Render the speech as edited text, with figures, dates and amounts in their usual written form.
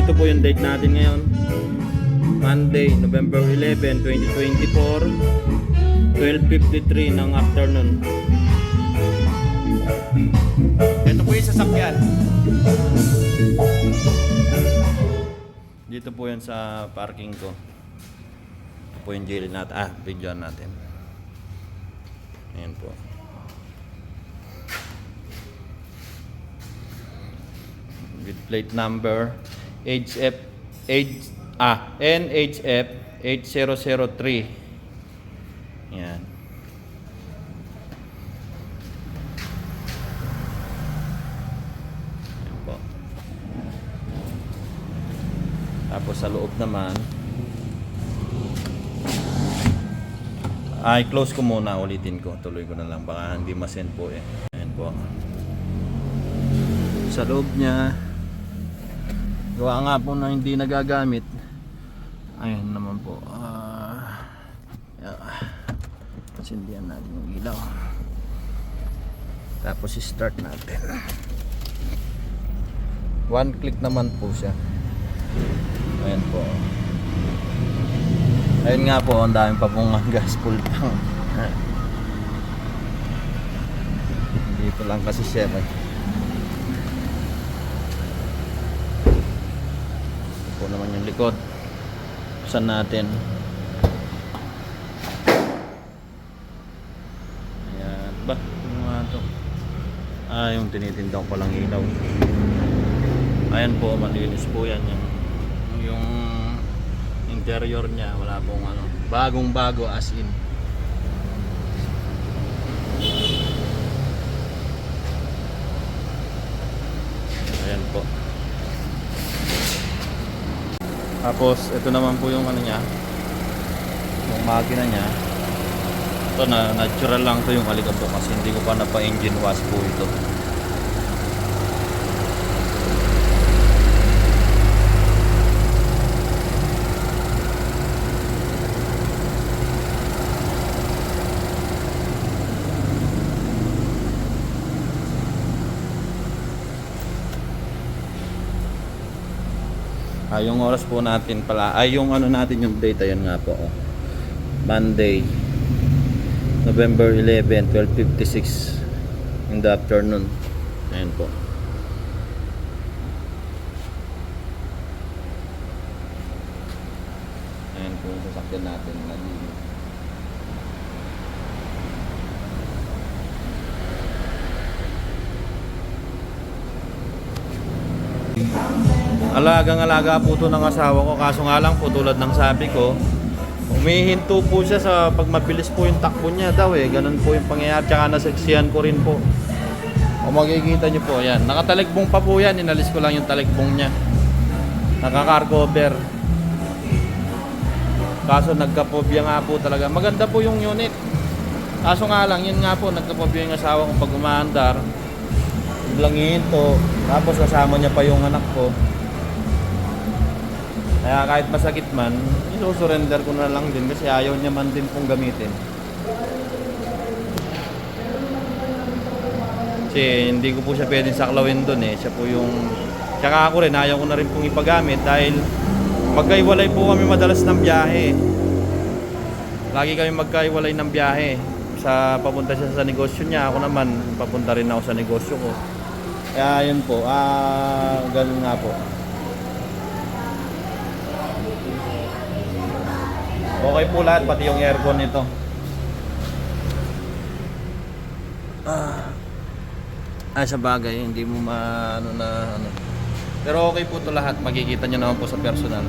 ito po yung date natin ngayon. Monday, November 11, 2024, 12:53 ng afternoon. Ito po yung sasakyan. Dito po yan sa parking ko. Ito po yung jail natin. Video natin. Ayan po. With plate number NHF 8003. Yan. Yan po. Tapos sa loob naman ay close ko muna, ulitin ko. Tuloy ko na lang, baka hindi masend po eh. Ayan po. Sa loob niya, gawa nga po na hindi nagagamit. Ayun naman po. Sindihan natin yung ilaw. Tapos i-start natin. One click naman po siya. Ayan po. Ayun nga po, ang dami pa pong gas, full tank. Dito lang kasi siya. Ito naman yung likod. Buksan natin. Ayan. Ba? Ano nga ito? Yung tinitindang ko lang ilaw. Ayan po, malinis po yan. Yung interior niya, wala pong ano. Bagong bago as in. Ayan po. Tapos ito naman po yung ano niya, yung makina niya. Ito na natural lang to yung alikabok kasi hindi ko pa napa-engine wash po ito. Yung oras po natin pala, yung ano natin yung date, ayan nga po. Monday, November 11, 12:56 in the afternoon. Ayan po. Ayan po yung sasakyan natin. Alagang-alaga po ito ng asawa ko, kaso nga lang po tulad ng sabi ko, humihinto po siya sa pag mabilis po yung takbo niya daw eh. Ganun po yung pangyayari, tsaka nasaksihan ko rin po. O makikita nyo po yan, nakataligbong pa po yan, inalis ko lang yung taligbong niya, naka-car cover. Kaso nagkapobya nga po talaga. Maganda po yung unit, kaso nga lang yun nga po, nagkapobya yung asawa ko pag umaandar, biglang hihinto, tapos kasama niya pa yung anak ko. Kaya kahit masakit man, isusurrender ko na lang din kasi ayaw niya man din pong gamitin. Kasi hindi ko po siya pwedeng saklawin doon eh. Siya po yung... Tsaka ako rin, ayaw ko na rin pong ipagamit dahil magkaiwalay po kami madalas ng biyahe. Lagi kami magkaiwalay ng biyahe. Papunta siya sa negosyo niya, ako naman papunta rin ako sa negosyo ko. Kaya yun po, ganun nga po. Okay po lahat, pati yung aircon nito. Sa bagay, hindi mo maano na ano. Pero okay po to lahat, makikita nyo naman po sa personal.